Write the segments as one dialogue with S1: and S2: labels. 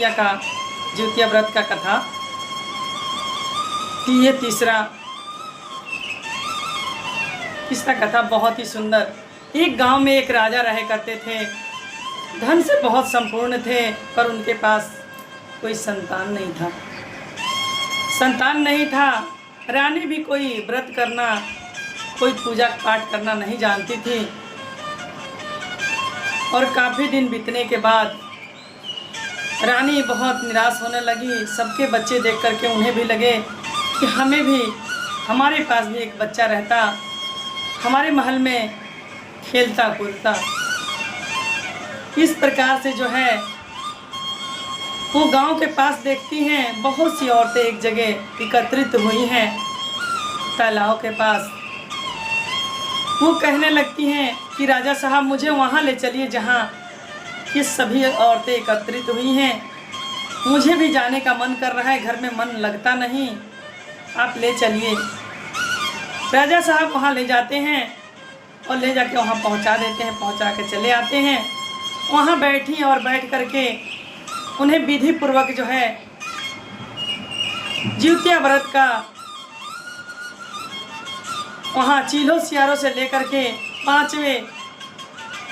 S1: का जिउतिया व्रत का कथा कि ये तीसरा कथा बहुत ही सुंदर। एक गांव में एक राजा रहे करते थे। धन से बहुत संपूर्ण थे, पर उनके पास कोई संतान नहीं था। रानी भी कोई व्रत करना, कोई पूजा पाठ करना नहीं जानती थी। और काफ़ी दिन बीतने के बाद रानी बहुत निराश होने लगी। सबके बच्चे देख करके उन्हें भी लगे कि हमारे पास भी एक बच्चा रहता, हमारे महल में खेलता कूदता। इस प्रकार से जो है वो गांव के पास देखती हैं, बहुत सी औरतें एक जगह एकत्रित हुई हैं तालाब के पास। वो कहने लगती हैं कि राजा साहब मुझे वहाँ ले चलिए जहाँ ये सभी औरतें एकत्रित हुई हैं। मुझे भी जाने का मन कर रहा है, घर में मन लगता नहीं, आप ले चलिए। राजा साहब वहाँ ले जाते हैं और ले जाके वहाँ पहुँचा देते हैं, पहुँचा के चले आते हैं। वहाँ बैठी और बैठ करके उन्हें विधि पूर्वक जो है जिउतिया व्रत का वहाँ चीलों सियारों से लेकर के 5वें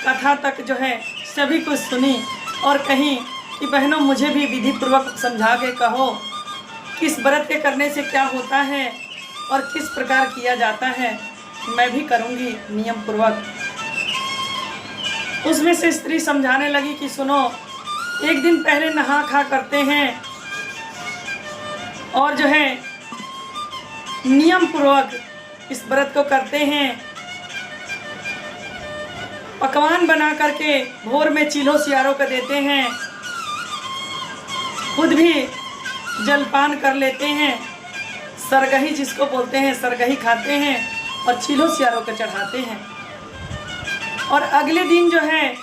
S1: कथा तक जो है सभी कुछ सुनी और कहीं कि बहनों मुझे भी विधि पूर्वक समझा के कहो किस व्रत के करने से क्या होता है और किस प्रकार किया जाता है, मैं भी करूँगी नियम पूर्वक। उसमें से स्त्री समझाने लगी कि सुनो, एक दिन पहले नहा खा करते हैं और जो है नियम पूर्वक इस व्रत को करते हैं। पकवान बना करके भोर में चीलों सियारों को देते हैं, खुद भी जलपान कर लेते हैं, सरगही जिसको बोलते हैं सरगही खाते हैं और चीलों सियारों को चढ़ाते हैं। और अगले दिन जो है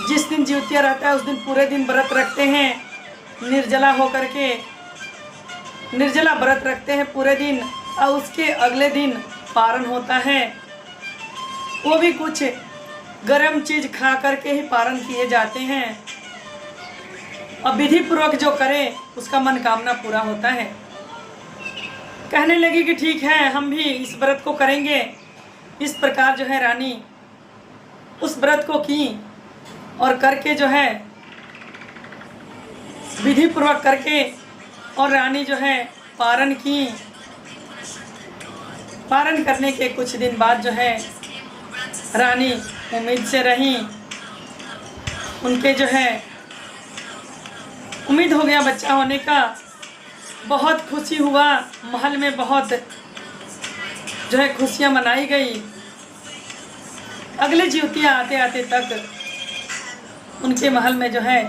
S1: जिस दिन जिउतिया रहता है उस दिन पूरे दिन व्रत रखते हैं, निर्जला होकर के निर्जला व्रत रखते हैं पूरे दिन। और उसके अगले दिन पारण होता है, वो भी कुछ गरम चीज़ खा करके ही पारण किए जाते हैं। अब विधि पूर्वक जो करे उसका मनोकामना पूरा होता है। कहने लगी कि ठीक है, हम भी इस व्रत को करेंगे। इस प्रकार जो है रानी उस व्रत को की और करके जो है विधि पूर्वक करके और रानी जो है पारण की। पारण करने के कुछ दिन बाद जो है रानी उम्मीद से रही, उनके जो है उम्मीद हो गया बच्चा होने का। बहुत खुशी हुआ, महल में बहुत जो है खुशियाँ मनाई गई। अगले जिउतिया आते आते तक उनके महल में जो है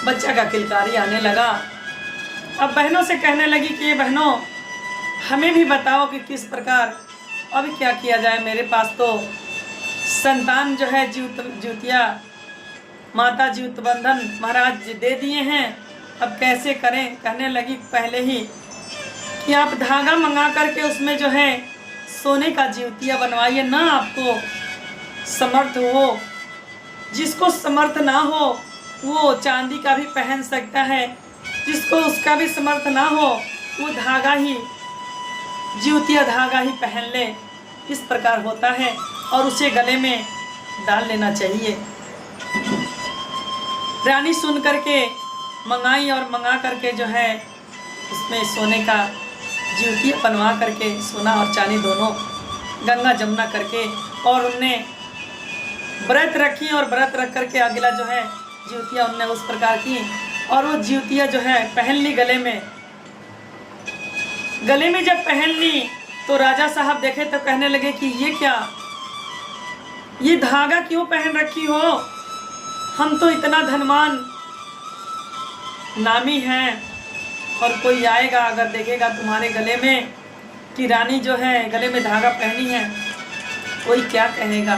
S1: बच्चा का किलकारी आने लगा। अब बहनों से कहने लगी कि ये बहनों हमें भी बताओ कि किस प्रकार अभी क्या किया जाए। मेरे पास तो संतान जो है जिउतिया माता जिउत बंधन महाराज दे दिए हैं, अब कैसे करें। कहने लगी पहले ही कि आप धागा मंगा करके उसमें जो है सोने का जिउतिया बनवाइए ना। आपको समर्थ हो, जिसको समर्थ ना हो वो चांदी का भी पहन सकता है, जिसको उसका भी समर्थ ना हो वो धागा ही जिउतिया धागा ही पहन ले। इस प्रकार होता है और उसे गले में डाल लेना चाहिए। रानी सुन करके मंगाई और मंगा करके जो है उसमें सोने का जिउतिया बनवा करके सोना और चांदी दोनों गंगा जमुना करके और उनने व्रत रखी और व्रत रख करके अगला जो है जिउतिया उनने उस प्रकार की और वो जिउतिया जो है पहन ली गले में। गले में जब पहन ली तो राजा साहब देखे तो कहने लगे कि ये क्या, ये धागा क्यों पहन रखी हो, हम तो इतना धनवान नामी हैं और कोई आएगा अगर देखेगा तुम्हारे गले में कि रानी जो है गले में धागा पहनी है, कोई क्या कहेगा,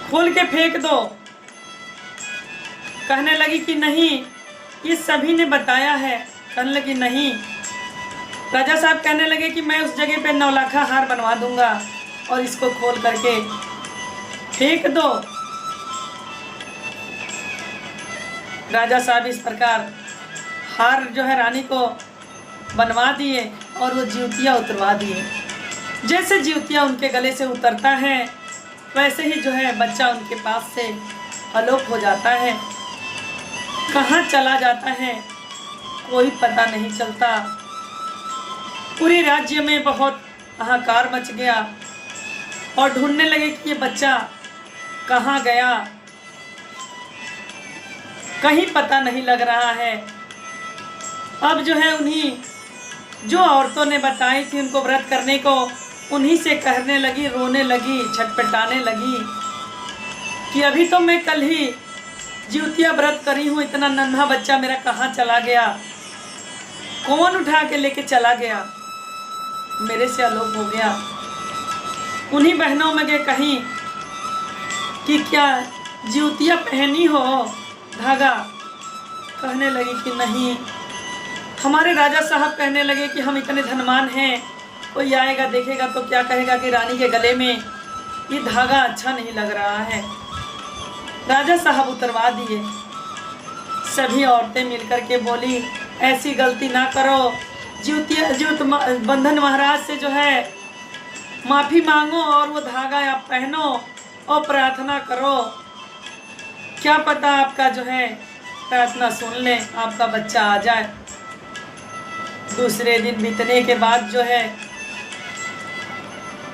S1: खोल के फेंक दो। कहने लगी कि नहीं, ये सभी ने बताया है। कहने लगी नहीं। राजा साहब कहने लगे कि मैं उस जगह पे 9 लाखा हार बनवा दूंगा और इसको खोल करके फेंक दो। राजा साहब इस प्रकार हार जो है रानी को बनवा दिए और वो जीवतिया उतरवा दिए। जैसे जीवतिया उनके गले से उतरता है वैसे ही जो है बच्चा उनके पास से अलोप हो जाता है। कहाँ चला जाता है कोई पता नहीं चलता। पूरे राज्य में बहुत हाहाकार मच गया और ढूंढने लगे कि ये बच्चा कहाँ गया, कहीं पता नहीं लग रहा है। अब जो है उन्हीं जो औरतों ने बताई थी उनको व्रत करने को, उन्हीं से कहने लगी, रोने लगी, छटपटाने लगी कि अभी तो मैं कल ही जीवतिया व्रत करी हूँ, इतना नन्हा बच्चा मेरा कहाँ चला गया, कौन उठा के लेके चला गया, मेरे से अलोप हो गया। उन्हीं बहनों में गए कहीं कि क्या जीवतिया पहनी हो धागा, कहने लगी कि नहीं। हमारे राजा साहब कहने लगे कि हम इतने धनवान हैं, कोई आएगा देखेगा तो क्या कहेगा कि रानी के गले में ये धागा अच्छा नहीं लग रहा है। राजा साहब उतरवा दिए। सभी औरतें मिलकर के बोली ऐसी गलती ना करो, जीवत बंधन महाराज से जो है माफ़ी मांगो और वो धागा आप पहनो और प्रार्थना करो, क्या पता आपका जो है प्रार्थना सुन ले, आपका बच्चा आ जाए। दूसरे दिन बीतने के बाद जो है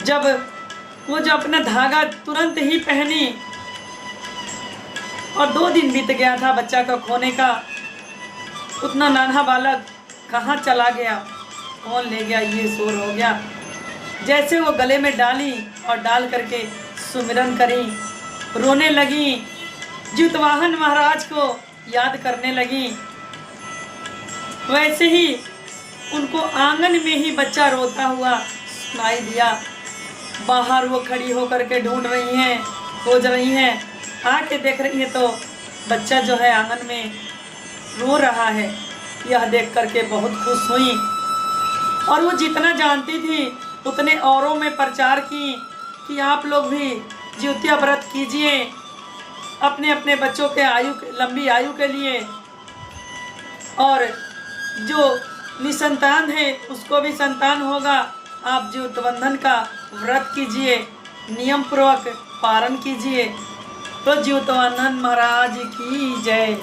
S1: जब वो जो अपना धागा तुरंत ही पहनी और 2 दिन बीत गया था बच्चा का खोने का, उतना नाना बालक कहाँ चला गया, कौन ले गया, ये शोर हो गया। जैसे वो गले में डाली और डाल करके सुमिरन करी, रोने लगी, जीतवाहन महाराज को याद करने लगी। वैसे ही उनको आंगन में ही बच्चा रोता हुआ सुनाई दिया। बाहर वो खड़ी होकर के ढूंढ रही हैं, खोज रही हैं, आके देख रही है तो बच्चा जो है आंगन में रो रहा है। यह देख करके बहुत खुश हुई और वो जितना जानती थी उतने औरों में प्रचार की कि आप लोग भी जीवतिया व्रत कीजिए अपने अपने बच्चों के लंबी आयु के लिए, और जो निसंतान है उसको भी संतान होगा। आप जीवित बंधन का व्रत कीजिए, नियम पूर्वक पालन कीजिए। तो जीवित बंधन महाराज की जय।